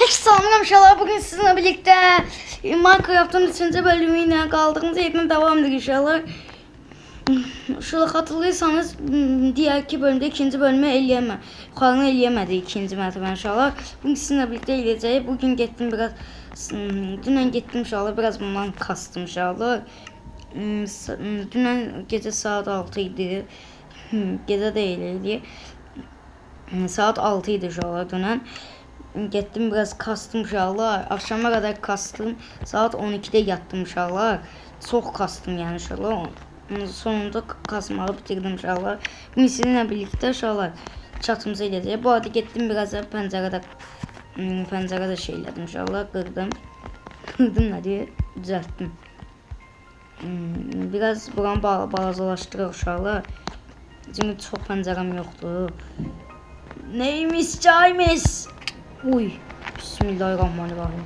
Selam inşallah bugün sizinle birlikte Minecraft'ın 3. bölümüyle kaldığımız yerden devam edelim inşallah. Şöyle hatırlıyorsanız diğer iki bölümde ikinci bölümü yukarını eləyəmədi ikinci mərtəbə inşallah. Bugün sizinle birlikte eləyəcəyik. Bugün gittim biraz dünən gittim inşallah biraz bundan kastım inşallah. Dünən gece saat 6 idi. Gece değildi. Saat 6 idi inşallah dünən. Gittim biraz kastım inşallah. Akşama kadar kastım. Saat 12'de yattım inşallah. Çok kastım yani inşallah. Sonunda kasmağı bitirdim inşallah. Bugün sizinle birlikte inşallah çatımıza gideceğiz. Bu arada gittim biraz da pencerede şeyledim inşallah. Kırdım hadi düzelttim. Biraz buranı bağlazalaştırır inşallah. Çünkü çok pencerem yoktu. Neymiş çaymış? Uy. Bismillahirrahmanirrahim.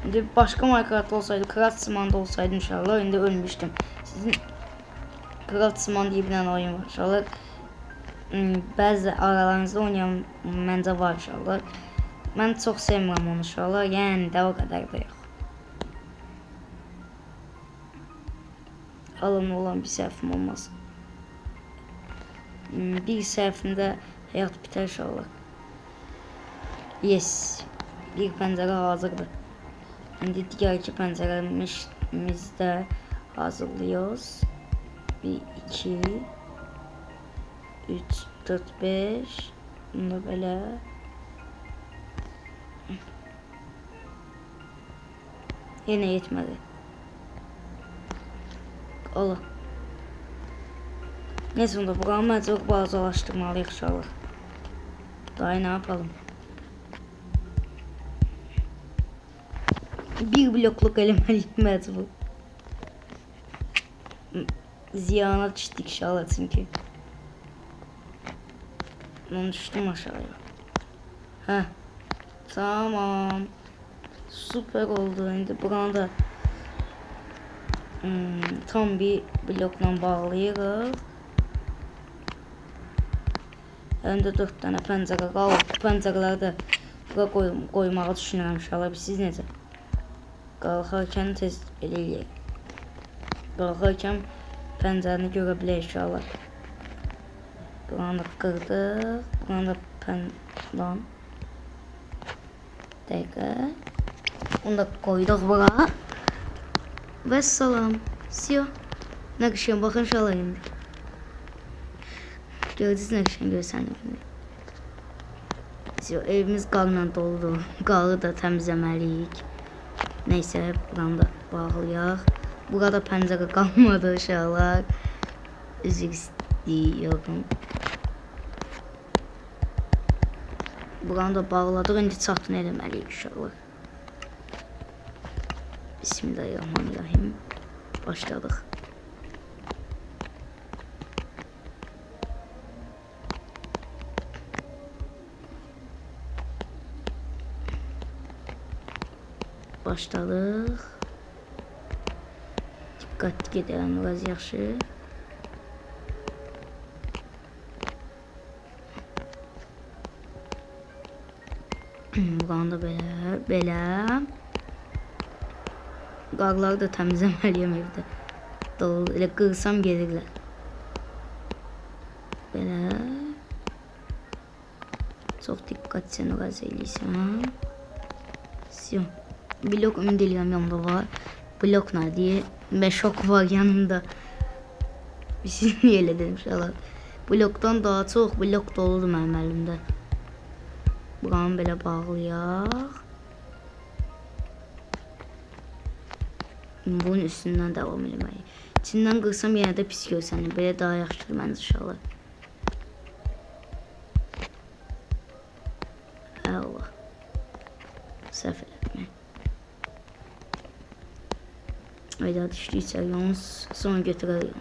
Şimdi başka Minecraft olsaydı, Craft Simand'da olsaydı inşallah şimdi ölmüştüm. Sizin Craft Simand diye bir tane oyun var inşallah. Bazı aralarınızda oynayan məncə var inşallah. Ben çok sevmirəm onu inşallah. Yani de o kadar da yok. Alın olan bir səhvim olmaz. Bir səhvimdə hayat biter inşallah. Yes. Bir pencere hazırdır. Şimdi diğer iki penceremizi de hazırlıyoruz. 1, 2, 3, 4, 5. Bunu da böyle. Yine yetmedi. Allah. Neyse onu da buramı çok bazılaştırmalıyız inşallah. Daha ne yapalım? Bir blokluk elemelik mecbur. Ziyana düştük inşallah çünkü. Onu düştüm aşağıya. Heh. Tamam. Süper oldu. Şimdi buranı da tam bir blokla bağlayırıq. Önde 4 tane pencere qaldı. Pencereləri də bura qoymağı düşünürəm inşallah. Siz necə? Qalxarkən tez eləyək. Qalxarkən pəncərəni görə bilək inşallah. Buranı da qırdıq. Buranı da lan. Dəqiqə. Onu da qoyduq bura. Və salam. Siyo. Nəqşən baxın inşallah indi. Gördünüz nəqşən görsənir. Siyo evimiz qarla doludur. Qarı da təmizləməliyik. Neyse buranı da bağlayaq. Burada pəncərə qalmadı inşallah. Üzr istəyirəm. Buranı da bağladıq. İndi çatını eləməliyik inşallah. Bismillahirrahmanirrahim. Başladıq. Başladıq. Diqqətli gedərəm biraz yaxşı. Buranı da belə. Qarları da təmizləməliyəm evdə. Dolu, elə qırsam gedirlər. Belə. Çox diqqətli biraz eləyirsən. Siyon. Blok ümid edirəm yanımda var. Blok nədir? Və şok var yanımda. Bir şey niyə elə dedim inşallah. Blokdan daha çox blok doludur mənim əlimdə. Buranı belə bağlayaq. Bunun üstündən davam eləməliyik. İçindən qırsam yenə də pis görsənir. Belə daha yaxşıdır məncə inşallah. Allah. Səhv elədim. Öyle düştüyse yalnız sonra götürelim.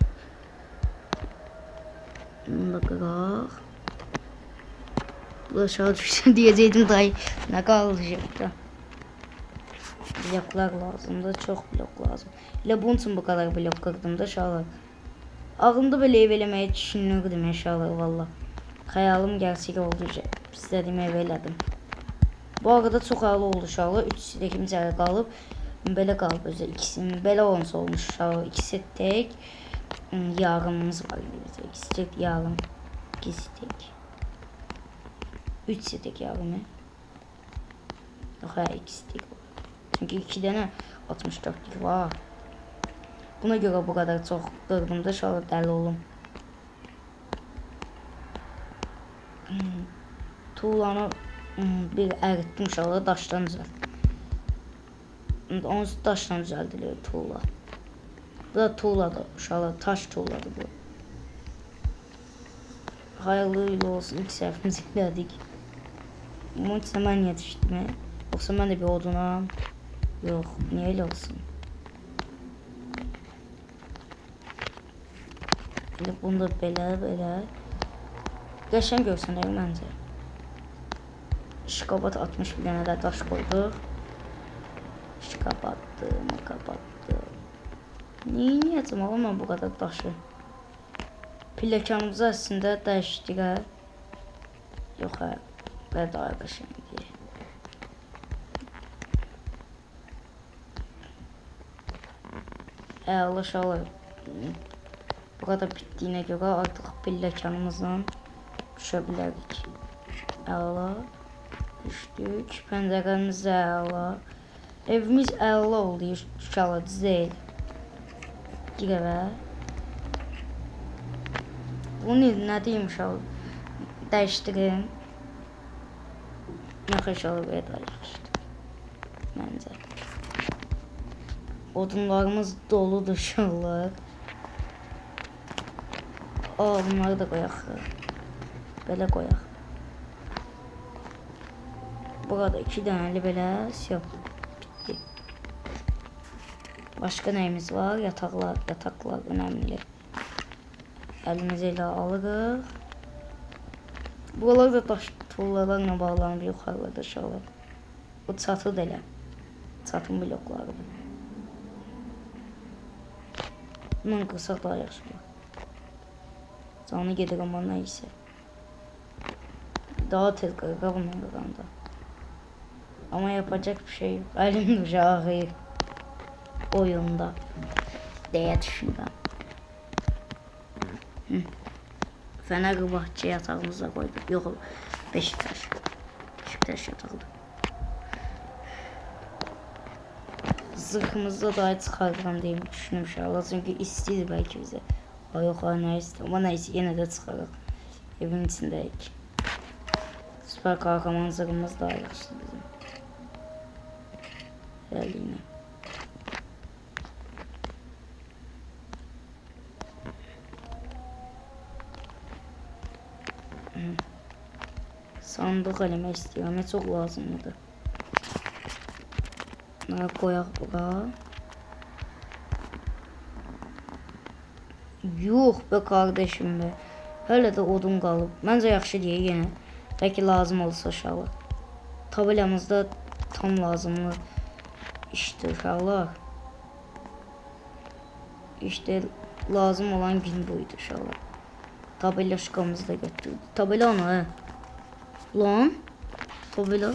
Bunu da kırak. Bu aşağı düştü diyecektim dayı. Ne kalacak? Bloklar lazım da çok blok lazım. Elə bunun için bu kadar blok kırdım da inşallah. Ağımda böyle ev eləməyi düşünürdüm inşallah valla. Xəyalım gerçek oldu. İstədiyim ev elədim. Bu arada çox əla oldu uşaqlar. 3 stekimiz ələ qalıb. Belə qalıb özü ikisinin. Belə olmasa olmuş uşaqlar. 2 stek yarımımız var bizdə. 2 stek yarım. 2 stek. 3 stek yarımı. Yox, 2 stek var. Çünki 2 dənə 64'lik var. Buna görə bu kadar çox qırdımda uşaqlar dəli olum. Tuğlanı bir əritdim uşaqlar, daşdan düzəltdim. Onu daşdan düzəldilir tuğla. Bu da tuğladır uşaqlar, taş tuğladır bu. Hayırlı ilə olsun, ilk səhvimizi elədik. Bunun üçün mən niyə düşdüm? Yoxsa mən də bir odunam? Yox, niyə elə olsun? Bunu da belə. Qəşəng görsənək məncə. Şkabat 60 bir dənə də daş qoyduq. Kapattım. Neyəcəm oğlum mən bu kadar daşı? Pilləkənimizi əslində dəyişdik. Yox, belə daha qəşəngdir. Əla uşaqlar. Bu kadar bitdiyinə görə artıq pilləkənimizdən düşə bilərik. Əla. Düşdük. Pəncərəmiz əla. Evimiz əla oldu. Uşaqlar düzeyl. Girəvə. Bunu nə deyim uşaqlar? Dəyişdirim. Yox uşaqlar belə dəyişdik. Məncə. Odunlarımız doludur uşaqlar. Bunları da qoyaq. Belə qoyaq. Burada 2 dənəli belə siyah. Bitdi. Başqa nəyimiz var? Yataqlar önemli. Əlimizə ilə alırıq. Buralar da daş tuğlalarla bağlanıb yuxarıda uşaqlar. Bu çatı da elə. Çatın bloklarıdır. Bundan qırsaq daha yaxşı var. Canı gedir ama neyse. Daha tez qırqa bundan qıranda. Ama yapacak bir şey yok. Elim ducağı oyunda deyə düşünürəm. Fenerbahçe yatağımıza koyduk. Yok, Beşiktaş. Beşiktaş yatağıdır. Zırhımızda daha çıxardıram deyim düşünmüşəm. Çünki istəyir belki bize. Yok, ne istəyir. Ama neyse yine de çıxarıq. Evin içindəyik. Süper kahraman zırhımız daha yaxşı bizim. Geldi yine. Sandık eləmək istəyirəm. Çox lazımdır. Bunları koyaq bura. Yox be kardeşim be. Hələ də odun qalıb. Məncə yaxşı deyək yenə. Bəlkə lazım olsa uşaqlar. Tabelamızda tam lazımlı işdir uşaqlar. İşte lazım olan gün buydu uşaqlar. Tabela şıqamızı da götürdük. Tabela onu lan. Tabela.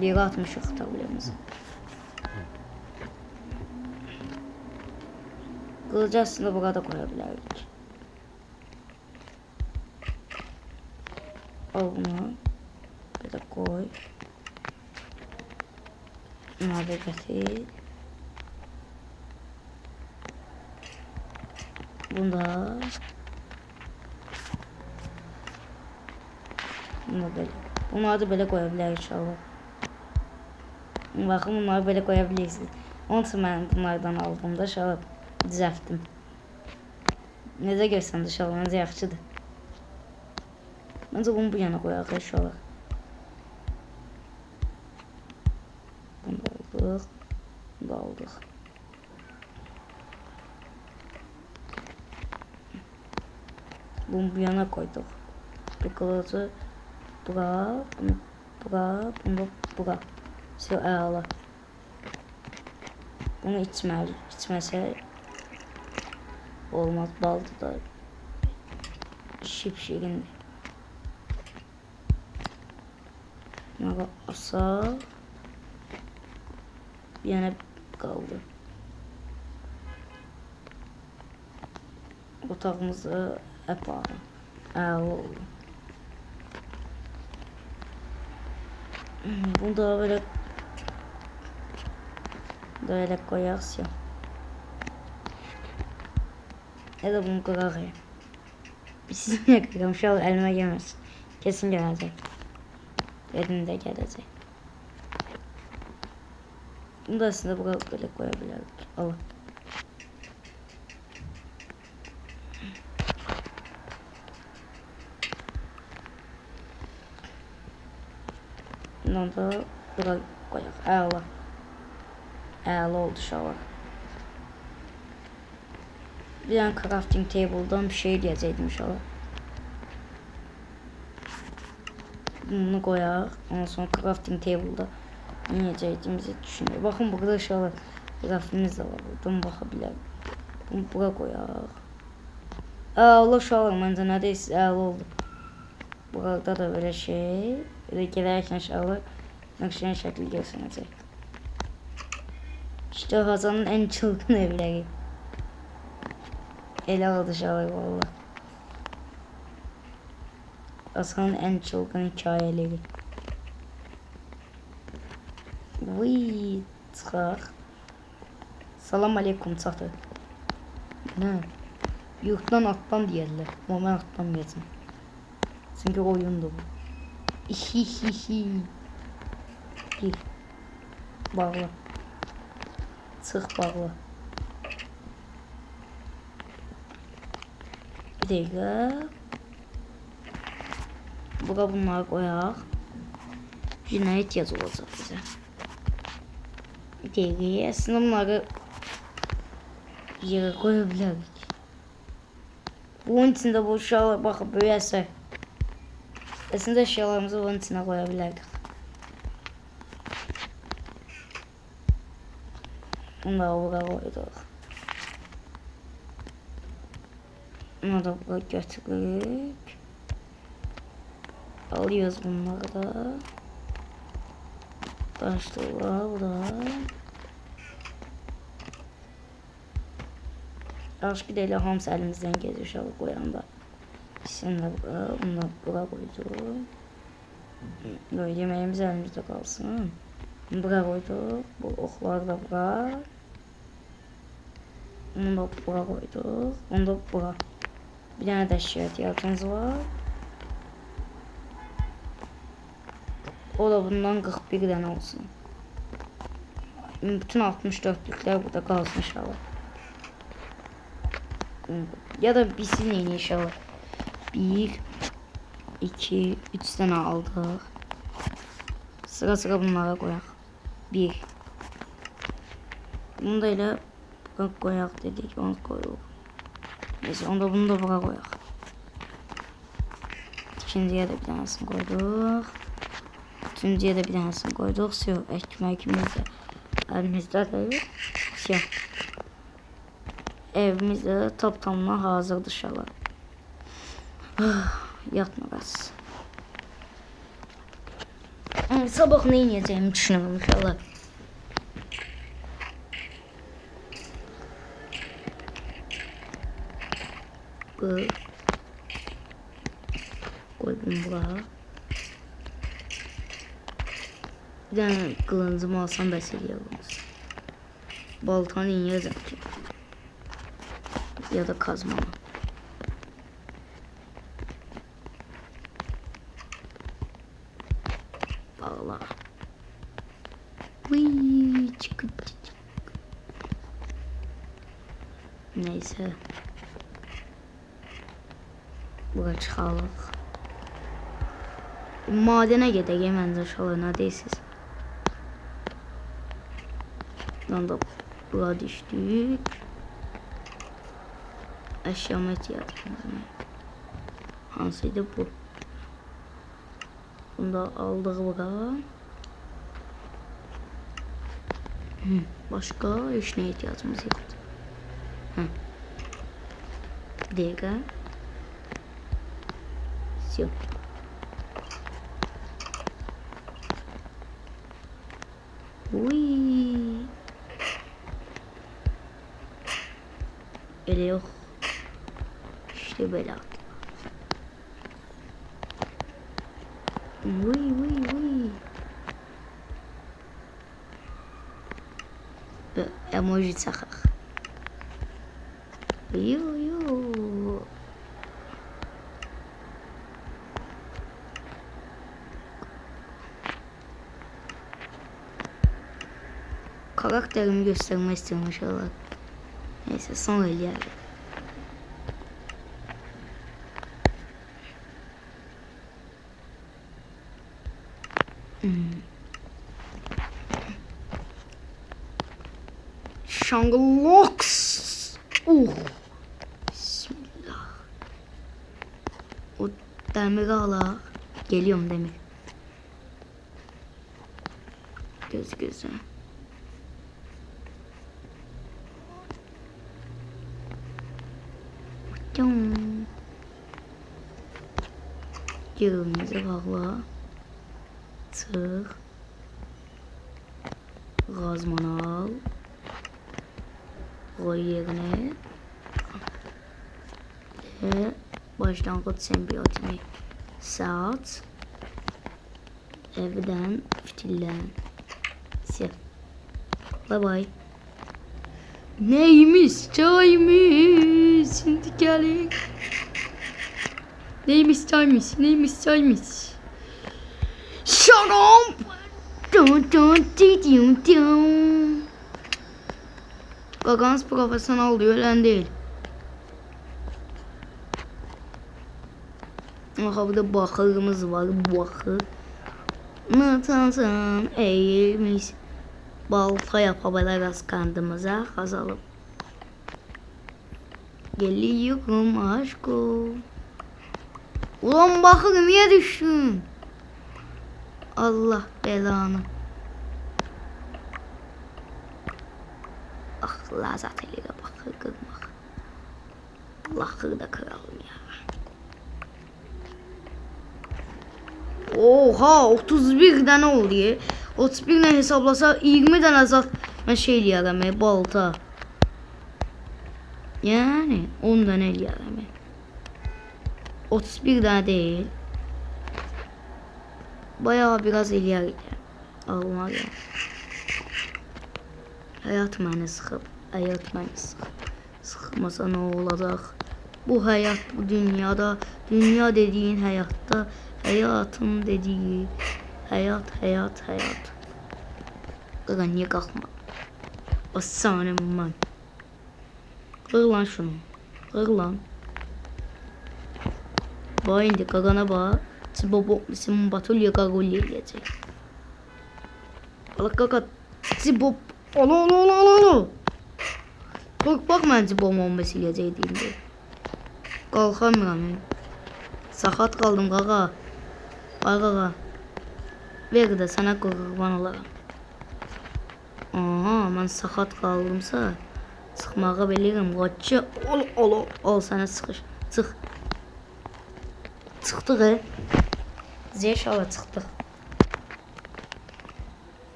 Yere atmışıq tabelamızı. Kılıcı aslında burada koyabilirdik. Al bunu. Bir de koy. Bunları da getir. Bunda. Bunları da böyle koyabiliriz inşallah. Bakın bunları böyle koyabilirsiniz. Onun için ben bunlardan aldım da inşallah düzelttim. Necə görsən inşallah məncə yaxşıdır. Məncə bunu bu yana qoyaq inşallah. Bunu da aldıq. Bunu da aldıq. Bunu bu yana koyduk. Bir kılıcı bura, bunu bura, bunu bura. Şey əla. Bunu içməsə olmaz, baldı da şipşirindir. Bunları asaq. Bir yana qaldı. Otağımızı aparın. Əla oldu. Bunu da böyle koyarsın. Ya da bunu kırarım. Sizinle kırarım. Şu an elime gelmez. Kesin gelecek. Elinde gelecek. Bunu da aslında böyle koyabilirdik. Alın. Bundan da buraya koyaq. Əla. Əla oldu şala. Bir tane crafting table'dan bir şey diyecektim inşallah. Bunu koyaq. Ondan sonra crafting table'da ne yiyeceğimizi düşünüyorum. Bakın burada inşallah grafiğimiz de var. Buradan bakabilirim. Bunu buraya koyaq. Allah şalım bence neredeyse əla oldu. Burada da böyle şey. Böyle girerken inşallah nakşinin şekli gösterecek. İşte Hasan'ın en çılgın evleri. Ele aldı şalay valla. Hasan'ın en çılgın hikayeleri. Vıy çıxaq. Salam aleykum çatı. Ne? Yurtdan atlan deyirlər. Ama mən atlanmayacağım. Çünkü oyundu bu. Hihihi. Gir. Bağla. Çıx bağla. Bir dəqiqə. Bura bunları koyaq. Yine ihtiyaç olacaq bizə. Bir dəqiqə. Aslında bunları yerə koya bilərik. Bunun içində bu uşaqlar baxıb böyüyəsə. Aslında eşyalarımızı bunun içine koyabilirdik. Bunları buraya koyduk. Bunu da buraya götürürük. Alıyoruz bunları da. Taştılar burada. Aşk değil hamısı elimizden gelir inşallah koyanda. Şimdi bunu buraya koyduk. Böyle yemeğimiz elimizde kalsın. Buraya koyduk. Bu oklar da buraya. Bunu da buraya koyduk. Bunu da buraya. Bir tane de eşya ihtiyacımız var. O da bundan 41 tane olsun. Bütün 64'lükler burada kalsın inşallah. Ya da bitsin inşallah. 1, 2, 3 tane aldık. Sıra sıra bunlara koyaq. 1. Bunu da elə koyaq dedik, onu koyuq. Neyse, onda bunu da bura koyaq. İkinciyə də bir tanesini koyduq. Üçüncüyə də bir tanesini koyduq. Siyah, ekməkimiz də əlimizdədir. Siyah. Evimiz də tam-tamına hazırdır inşallah. Yatmaz. Sabah ne yiyeceğimi düşünüyorum inşallah. Bu. Koydum buraya. Bir tane kılıncımı alsam bəs eləyərdiniz. Baltanı yiyəcəm ki. Ya da kazma. Bağla. Vıy, çıkıp. Neyse. Buraya çıxalıq. Madene gedək məncə şalay nə deyirsiz? Bundan da bura düşdük. Eşyama ihtiyacımız var. Hansıydı bu? Bunu da aldık bura. Başka hiç neye ihtiyacımız yoktu. Bir dakika. Все. Uy. Öyle yok. İşte böyle at. Uy uy uy. Emoji çakaq. Yo yo. Karakterimi göstermek istiyorum inşallah. Neyse sonra ileride. Shangalox. Bismillah. O demiri ala. Geliyorum demir. Göz. Yerimize bağla. Tır. Gazman al. Koy yerine. Ve başlangıç sembiyotini saat. Evden fitillen. Sev. Bye bye. Neymiş çaymış. Şimdi gelin. Neymiş çaymış. Shut up. Gaganız profesyonel diyor, öyle değil. Aha burada bakırımız var, bakır. Natansan eğilmiş. Balta yapabiliriz kendimize, kazalım. Geliyorum aşkım. Ulan bakır niye düştün? Allah belanı. Ah lazat eliyle bakır kırmak. Bakır da kıralım ya. Oha 31 tane oldu. 31 ile hesaplasa 20 tane zaten şey eləyərəm balta. Yani 10 tane eləyərəm. 31 tane değil. Bayağı biraz eləyər. Alma ya. Hayat məni sıxıb. Sıxmasa ne olacak? Bu hayat, bu dünyada, dünya dediğin hayatta, hayatım dediği hayat. Qaqa niye qalxma? Aslanım mən. Qır lan şunu. Qır lan. Bax indi qaqana bax. Cibobo bizim Batulya qaqolya eləyəcək. Bax qaqa. Cibob. Alo. Bak mən cibom olması eləyəcək deyildi. Qalxamıram. Saxat qaldım qaqa. Ay qaqa. Ver də sənə qurban olaram. Aha, mən saxat qaldımsa çıxmağa bilirim. Qaçı. Al sənə sıxış. Çıx. Çıxdıq. Zeşala çıxdıq.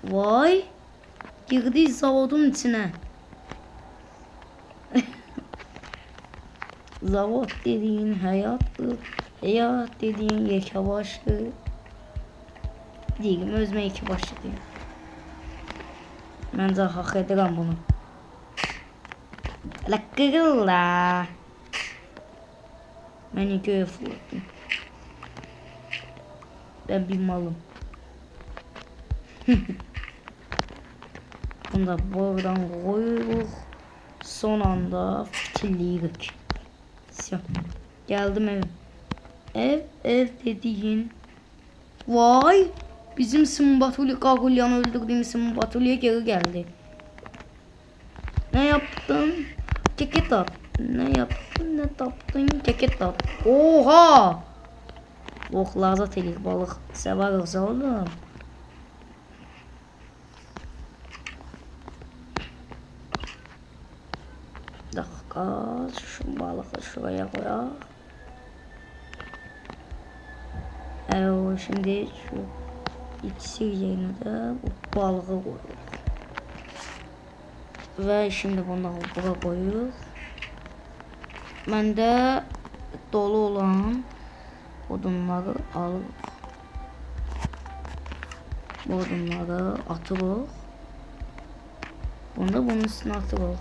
Vay. Girdi zavodun içine. Zavod dediğin hayattır. Hayat dediğin yeke başlı. Deyim özüme iki başlı deyim. Bence hak ederim bunu. La kırıla. Ben iki öfürttüm. Ben bir malım. Bunu da buradan koyuyoruz. Son anda fitilleyirik. Geldim evim. Ev dediğin. Vay. Bizim Simbatuli Kagulyan'ı öldürdüğümüz Simbatuli'ye geri geldi. Ne yaptın? Keket at. Ne yaptın? Ne taptın? Keket at. Oha. Oh lazat elik balık. Severiz oğlum. Dakika. Şu balığı şuraya koyalım. Evet şimdi şu İkisi yerine de bu balığı koyuyoruz. Ve şimdi bunları bura koyuyoruz. Ben de dolu olan odunları alıp odunları atırıq. Bunu da bunun üstüne atırıq.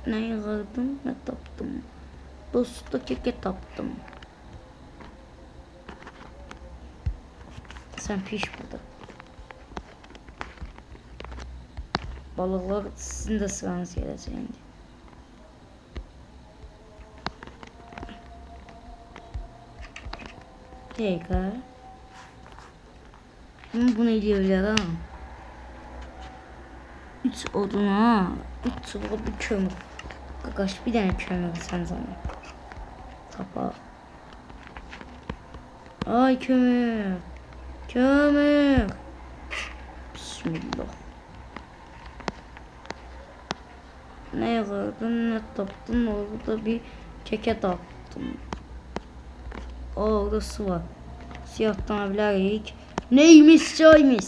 Ne yığırdım, ne tapdım. Dosta keke tapdım. Sen piş burada. Balıklar sizin de sıranız gelecek şimdi. Tekrar. Bunu eləyə ha. 3 oduna, 3 çubuğa bir kömür. Qaqaş bir dənə kömür sən sana. Tapa. Ay kömür. Kömür. Bismillah. Ne yığırdın, ne tapdın, orada bir keke tapdım. Orada su var. Siyahdan bilərik. Neymiş çaymış.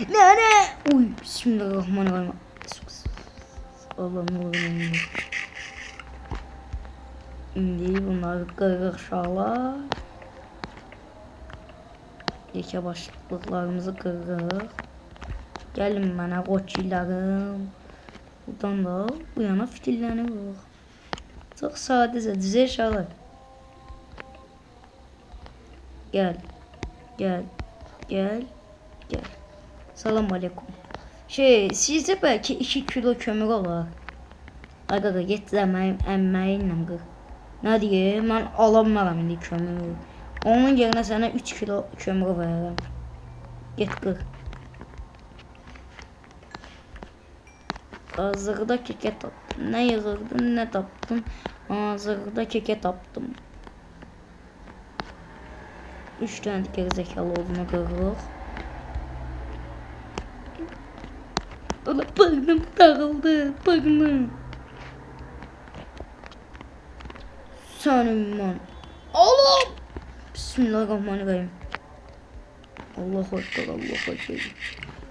Ne? Uy, bismillahirrahmanirrahim. Allah'ım oğlum. Şimdi bunları kırıq şala. Yekə başlıqlarımızı kırıq. Gəlin mənə qoçilərim. Buradan da bu yana fitillənir. Çox sadəcə düzə şalar. Gel. Salam aleyküm. Sizce belki 2 kilo kömür olar. Aga getirəm əmməyinlə qır. Ne diyeyim, ben alamıram indi kömürü. Onun yerine sana 3 kilo kömür verərəm. Get qır. Hazırda keke tapdım. Ne yığırdın, ne tapdın? Hazırda keke tapdım. 3 tane gerizekalı olduğunu kırırıq. Ola burnum dağıldı, burnum. Senin man. Allah! Bismillahirrahmanirrahim. Allahu Ekber, Allahu Ekber.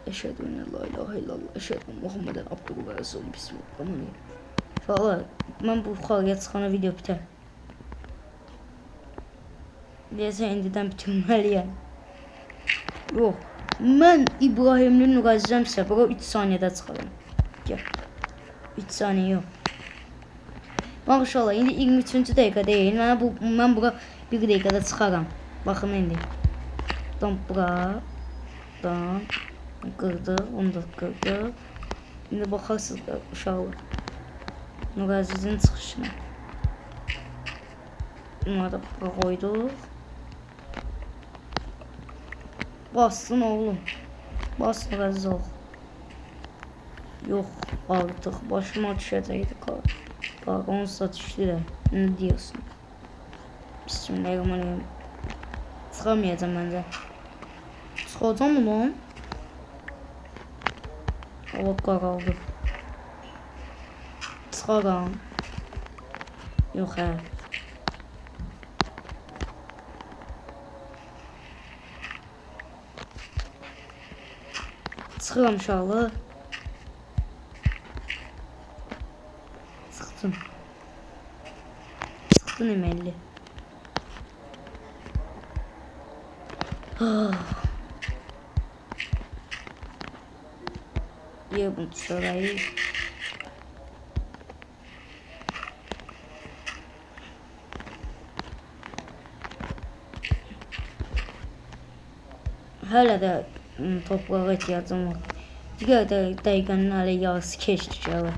Eşhedü en la ilahe illallah, eşhedü Muhammeden abduhu ve resulü. Bismillahirrahmanirrahim. Valla ben bu yukarıya çıxana video biter. Deyəsən indidən bitirməliyəm. Yox. Mən İbrahimli Nurəzzəmsə bura 3 saniyədə çıxarım. Gəl. 3 saniyə yox. Maşallah indi 23-cü dəqiqə deyil. Mən bura 1 dəqiqədə çıxaram. Baxın indi. Buradan bura. Buradan. Qırdıq. Onu da qırdıq. İndi baxarsınız uşaqlar. Nurəzzəmizin çıxışına. Bunları da bura qoyduq. Bassın oğlum. Bas Nurəzzə ol. Yox artıq. Başıma düşəcəkdi qar. Bak onu satışlı da. Ne diyorsun? Bismillahirrahmanirrahim. Çıkamayacağım bence. Çıkacağım mı lan? Hava qaraldı. Çıkaram. Yok he. Çıkıram inşallah. Çıktım. Çıktın emelli. Ya bunu şurayı. Hala da toprağa ihtiyacım var. Diğer dəqiqənin hələ yarısı keçdi şöyle.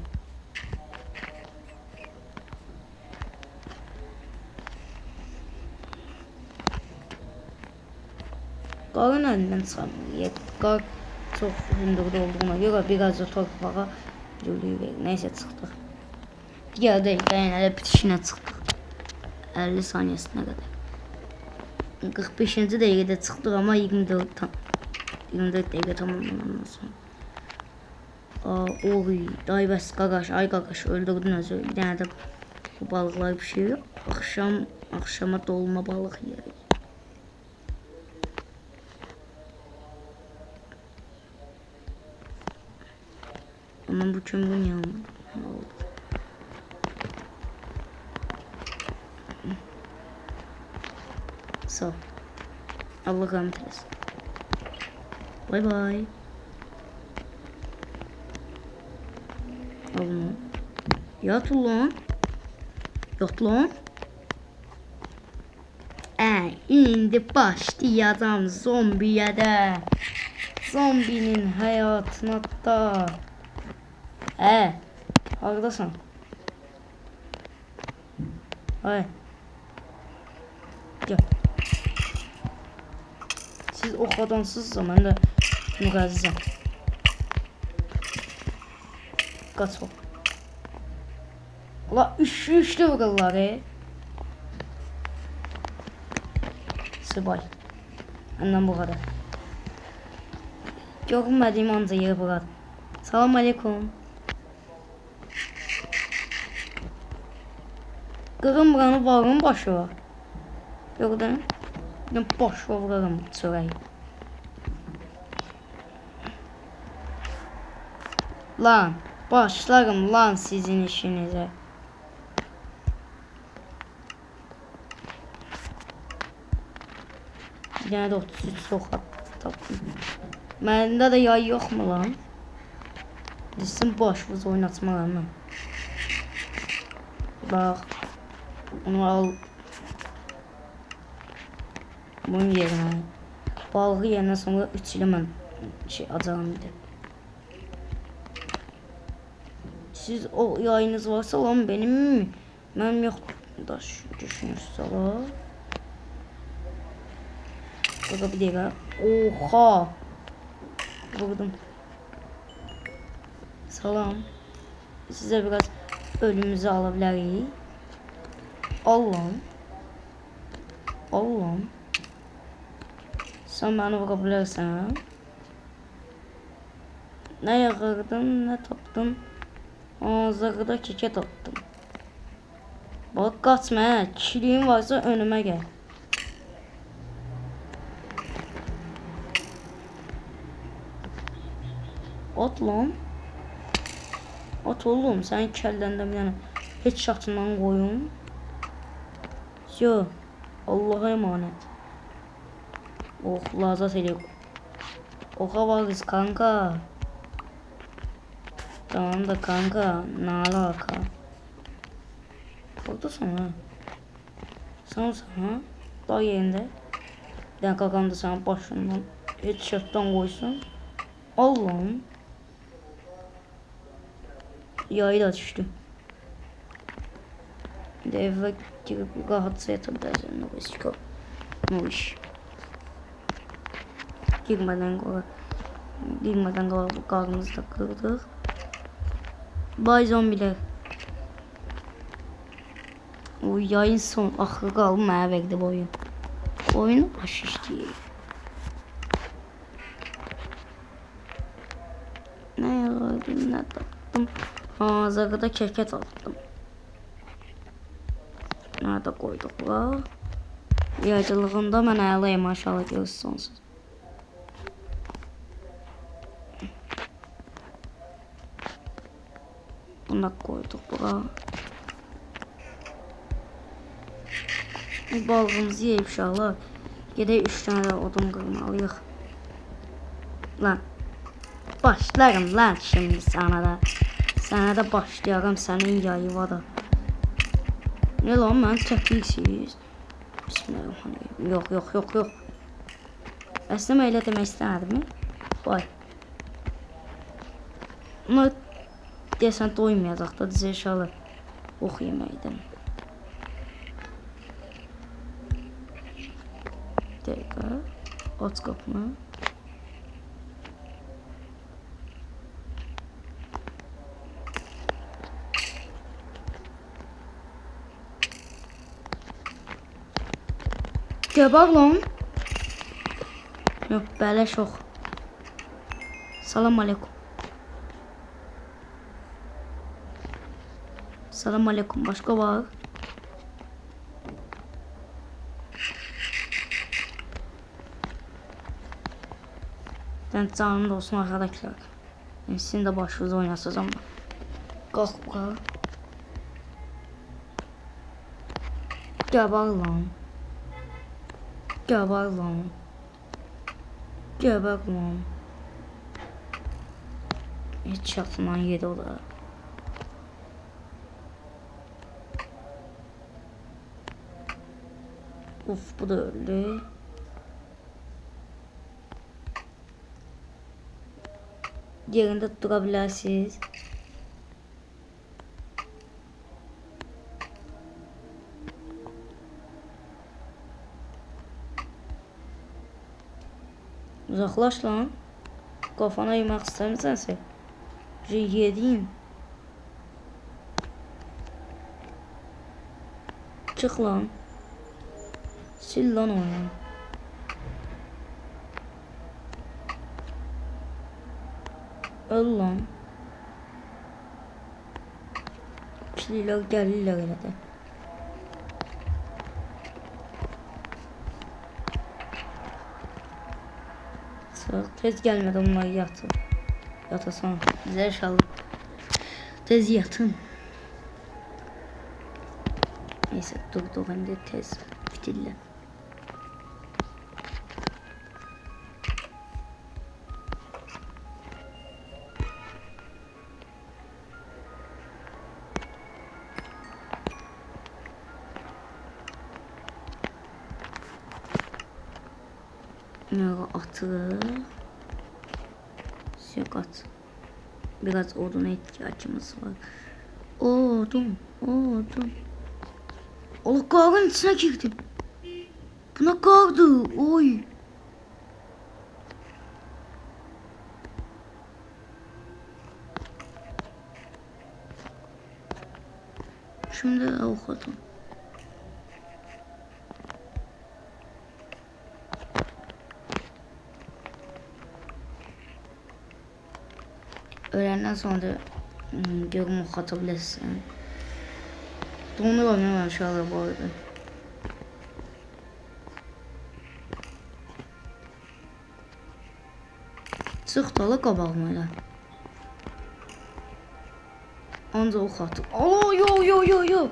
Qarın əlindən çıxamıyor. Qar çox hündürdə olduğuna görə biraz da torpağa yürüyür. Neyse çıxdıq. Diğer dəqiqənin hələ bitişinə çıxdıq. 50 saniyəsinə qədər. 45-ci dəqiqədə çıxdıq amma 24 dəqiqə tamamlanandan sonra. Oy, day bəs qaqaş, ay qaqaş öldürdün özü. Bir dənə də Bu balıklar bir şey yok. Akşama dolma balık yeriz. Ama bu kömürün yanında. Sağ ol. Allah rahmet eylesin. Bay bay. Al bunu. Yat ulan. Yat lan. İndi başlayacağım zombiye de. Zombinin hayatına da. Haklısın. Hay. Gel. Siz o kadınsızsınız, ben de müqəzzizəm. Qaç ol. La üçlü vururlar. Sıbay. Benden bu kadar. Görünmediğim anca yeri bırak. Salam aleyküm. Qırım buranı varın başı var. Gördün? Boş vurarım çörəyi. Lan başlarım lan sizin işinize. Bir tane de 33 sokat tapdım. Məndə de yay yok mu lan? Desin başımız oynatmalarına. Bak. Onu al. Bunun yerine. Balığı yerine sonra 3 ile mən açarım bir de. Siz o yayınız varsa lan benim mi? Mənim yox. Daş düşünürsünüz ala. Burada bir dəqiqə. Oha. Vurdum. Salam. Size biraz ölümümüzü alabiliriz. Allah'ım. Allah'ım. Sen beni vurabilirsen. Ne yakırdın ne taptın. Ağzıda keket attım. Bak kaçma he. Kişiliğin varsa önüme gel. At lan. At oğlum sen kellenden bir tane hiç şatından koyun. Yo. Allah'a emanet. Oh lazat ediyor. Oha varız kanka. Tamam da kanka ne alaka? Oldu sana. Sana daha yerinde. Bir tane kakam da sana başından hiç şattan koysun. Allah'ım. Yayı da düştü. Bir de eve girip rahatça yatabilirsin. Ne iş. Girmeden karnımızı da kırdık. Bay zombiler. O yayın son axırı qalıb mənə verdi bu oyun. Oyunu baş işləyir. Ne yaradım ne tapdım. Ağzıda keket attım. Nerede koyduk la? Yayıcılığında mən ələyim maşallah görürsünüz. Buna koyduk bura. Balığımızı yiyip inşallah. Gedək 3 tane odun qırmalıyıq. Lan. Başlarım lan şimdi sana da. Sana da başlayarım senin yayıva da. Ne lan ben tepkiksiz. Bismillahirrahmanirrahim. Yok. Aslında öyle demək istəmədim. Vay. Ama deyəsən doymayacaq da dizi inşallah. Ox yeməkdən. Dəqiqə. Aç qapını. Kebab lan. Yok beleş yok. Salam aleyküm. Salam aleyküm. Başka var. Ben canım da olsun arkadaşlar. Yani sizin de başınıza oynasınız ama. Kalk bura. Geber lan. Geber lan. Geber lan. Hiç yatından yedi o da. Uf, bu da öldü. Yerinde durabilirsiniz. Uzaklaş lan. Kafana yemek istemiyorsansa. Yedin. Çık lan. Sil lan onu. Öl lan. Pililer gelirler hele de. Tez gelmedi onlar yatın. Yatasana. Bize şalım. Tez yatın. Neyse dur hem de tez bitirle. Atı. At. Biraz oduna ihtiyacımız var. Odun. Allah, karın içine girdim. Buna kardı. Oy. Şimdi okudum. Öğlenden sonra da yorum okutabilirsin. Donuyorum hemen aşağıda bu arada. Sık dalı qabağıma. Ancaq ox atıb. Alo, yo.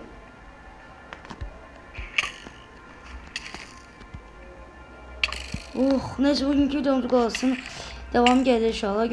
Oh, neyse bugünkü videomuz qalsın. Devam gelir inşallah.